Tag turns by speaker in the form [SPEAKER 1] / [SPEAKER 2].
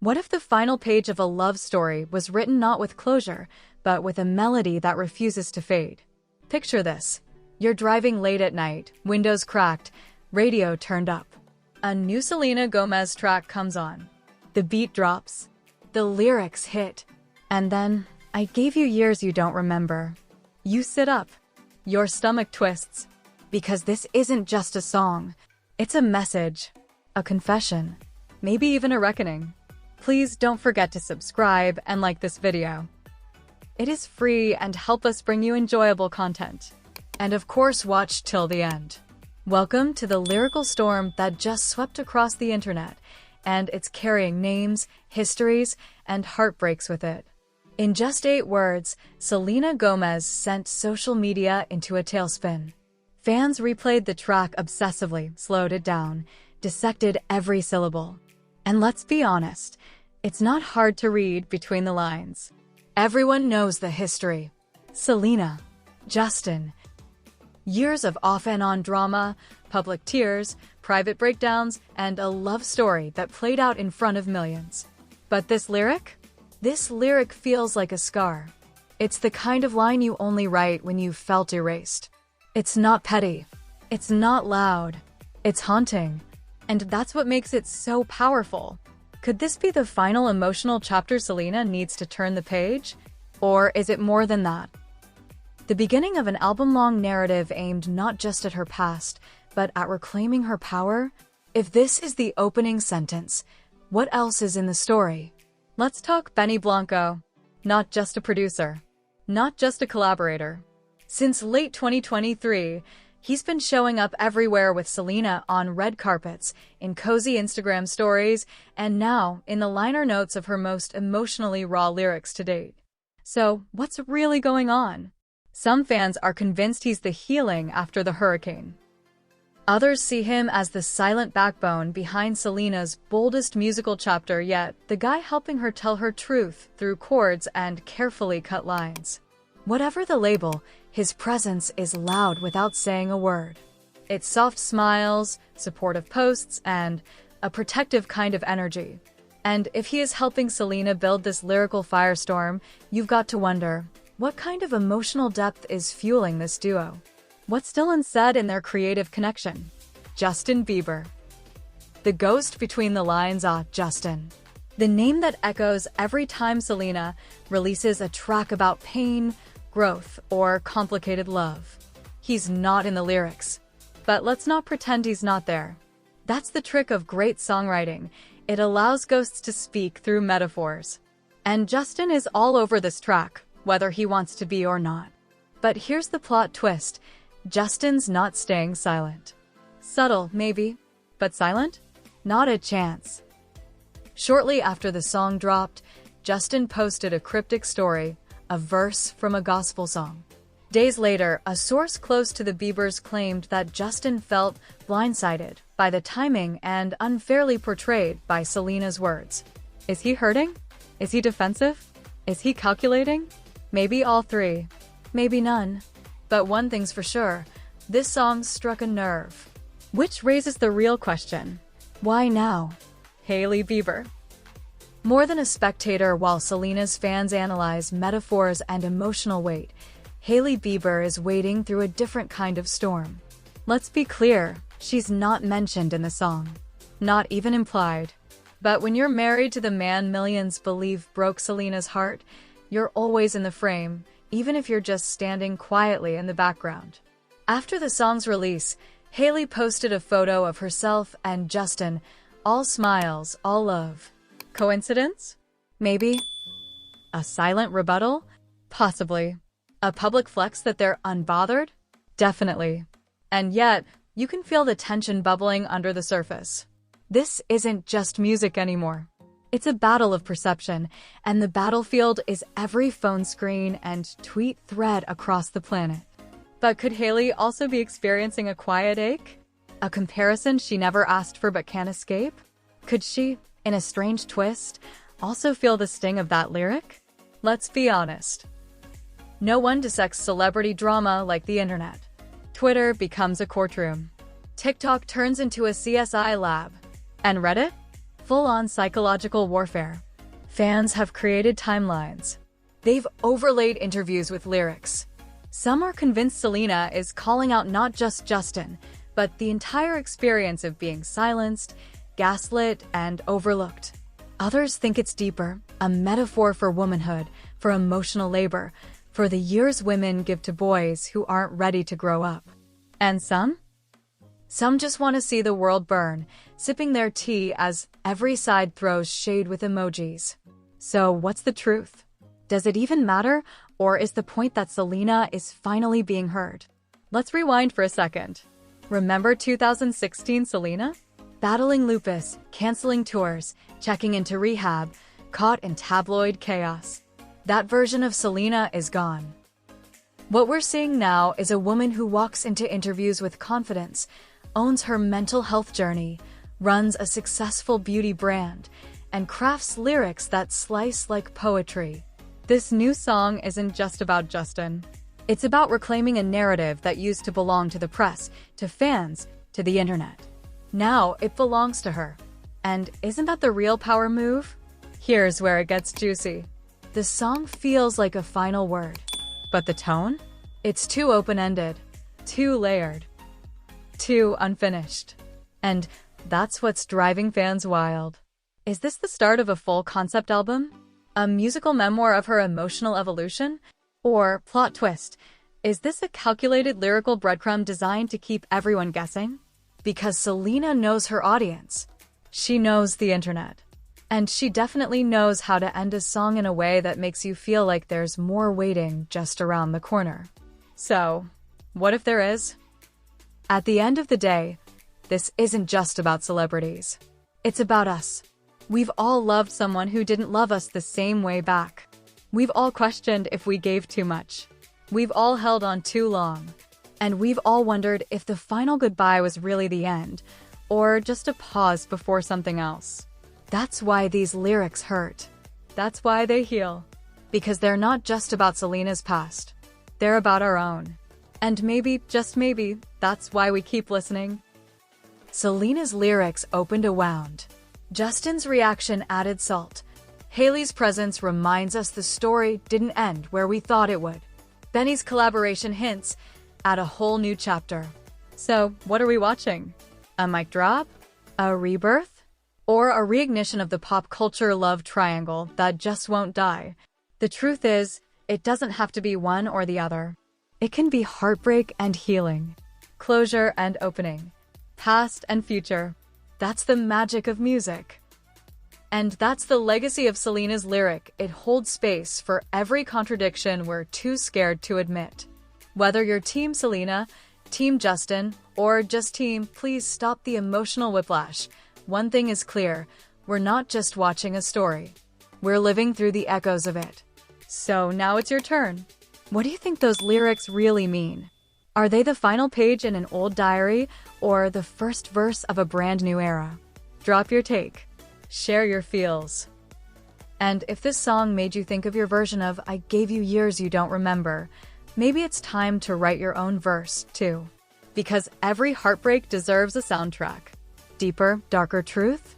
[SPEAKER 1] What if the final page of a love story was written not with closure, but with a melody that refuses to fade? Picture this. You're driving late at night, windows cracked, radio turned up. A new Selena Gomez track comes on. The beat drops. The lyrics hit. And then, I gave you years you don't remember. You sit up. Your stomach twists. Because this isn't just a song. It's a message. A confession. Maybe even a reckoning. Please don't forget to subscribe and like this video. It is free and help us bring you enjoyable content. And of course, watch till the end. Welcome to the lyrical storm that just swept across the internet, and it's carrying names, histories, and heartbreaks with it. In just 8 words, Selena Gomez sent social media into a tailspin. Fans replayed the track obsessively, slowed it down, dissected every syllable. And let's be honest, it's not hard to read between the lines. Everyone knows the history. Selena, Justin. Years of off and on drama, public tears, private breakdowns, and a love story that played out in front of millions. But this lyric? This lyric feels like a scar. It's the kind of line you only write when you've felt erased. It's not petty. It's not loud. It's haunting. And that's what makes it so powerful. Could this be the final emotional chapter Selena needs to turn the page? Or is it more than that? The beginning of an album-long narrative aimed not just at her past, but at reclaiming her power? If this is the opening sentence, what else is in the story? Let's talk Benny Blanco. Not just a producer. Not just a collaborator. Since late 2023, he's been showing up everywhere with Selena on red carpets, in cozy Instagram stories, and now in the liner notes of her most emotionally raw lyrics to date. So, what's really going on? Some fans are convinced he's the healing after the hurricane. Others see him as the silent backbone behind Selena's boldest musical chapter yet, the guy helping her tell her truth through chords and carefully cut lines. Whatever the label, his presence is loud without saying a word. It's soft smiles, supportive posts, and a protective kind of energy. And if he is helping Selena build this lyrical firestorm, you've got to wonder, what kind of emotional depth is fueling this duo? What's still unsaid in their creative connection? Justin Bieber. The ghost between the lines. Justin. The name that echoes every time Selena releases a track about pain, growth, or complicated love. He's not in the lyrics. But let's not pretend he's not there. That's the trick of great songwriting. It allows ghosts to speak through metaphors. And Justin is all over this track, whether he wants to be or not. But here's the plot twist. Justin's not staying silent. Subtle, maybe, but silent? Not a chance. Shortly after the song dropped, Justin posted a cryptic story, a verse from a gospel song. Days later, a source close to the Biebers claimed that Justin felt blindsided by the timing and unfairly portrayed by Selena's words. Is he hurting? Is he defensive? Is he calculating? Maybe all three. Maybe none. But one thing's for sure, this song struck a nerve. Which raises the real question. Why now? Hailey Bieber. More than a spectator while Selena's fans analyze metaphors and emotional weight, Hailey Bieber is wading through a different kind of storm. Let's be clear, she's not mentioned in the song. Not even implied. But when you're married to the man millions believe broke Selena's heart, you're always in the frame, even if you're just standing quietly in the background. After the song's release, Hailey posted a photo of herself and Justin, all smiles, all love. Coincidence? Maybe. A silent rebuttal? Possibly. A public flex that they're unbothered? Definitely. And yet, you can feel the tension bubbling under the surface. This isn't just music anymore. It's a battle of perception, and the battlefield is every phone screen and tweet thread across the planet. But could Hailey also be experiencing a quiet ache? A comparison she never asked for but can't escape? Could she, in a strange twist, also feel the sting of that lyric? Let's be honest. No one dissects celebrity drama like the internet. Twitter becomes a courtroom. TikTok turns into a CSI lab. And Reddit? full-on psychological warfare. Fans have created timelines. They've overlaid interviews with lyrics. Some are convinced Selena is calling out not just Justin, but the entire experience of being silenced, gaslit, and overlooked. Others think it's deeper, a metaphor for womanhood, for emotional labor, for the years women give to boys who aren't ready to grow up. And some? Some just want to see the world burn, sipping their tea as every side throws shade with emojis. So what's the truth? Does it even matter, or is the point that Selena is finally being heard? Let's rewind for a second. Remember 2016 Selena? Battling lupus, canceling tours, checking into rehab, caught in tabloid chaos. That version of Selena is gone. What we're seeing now is a woman who walks into interviews with confidence, owns her mental health journey, runs a successful beauty brand, and crafts lyrics that slice like poetry. This new song isn't just about Justin. It's about reclaiming a narrative that used to belong to the press, to fans, to the internet. Now it belongs to her. And isn't that the real power move? Here's where it gets juicy. The song feels like a final word. But the tone? It's too open-ended, too layered, too unfinished. And that's what's driving fans wild. Is this the start of a full concept album? A musical memoir of her emotional evolution? Or, plot twist, is this a calculated lyrical breadcrumb designed to keep everyone guessing? Because Selena knows her audience. She knows the internet. And she definitely knows how to end a song in a way that makes you feel like there's more waiting just around the corner. So, what if there is? At the end of the day, this isn't just about celebrities. It's about us. We've all loved someone who didn't love us the same way back. We've all questioned if we gave too much. We've all held on too long. And we've all wondered if the final goodbye was really the end, or just a pause before something else. That's why these lyrics hurt. That's why they heal. Because they're not just about Selena's past. They're about our own. And maybe, just maybe, that's why we keep listening. Selena's lyrics opened a wound. Justin's reaction added salt. Hailey's presence reminds us the story didn't end where we thought it would. Benny's collaboration hints at a whole new chapter. So, what are we watching? A mic drop? A rebirth? Or a reignition of the pop culture love triangle that just won't die? The truth is, it doesn't have to be one or the other. It can be heartbreak and healing, closure and opening, past and future. That's the magic of music. And that's the legacy of Selena's lyric. It holds space for every contradiction we're too scared to admit. Whether you're Team Selena, Team Justin, or just Team, please stop the emotional whiplash. One thing is clear, we're not just watching a story. We're living through the echoes of it. So now it's your turn. What do you think those lyrics really mean? Are they the final page in an old diary, or the first verse of a brand new era? Drop your take. Share your feels. And if this song made you think of your version of "I gave you years you don't remember," maybe it's time to write your own verse, too. Because every heartbreak deserves a soundtrack. Deeper, darker truth?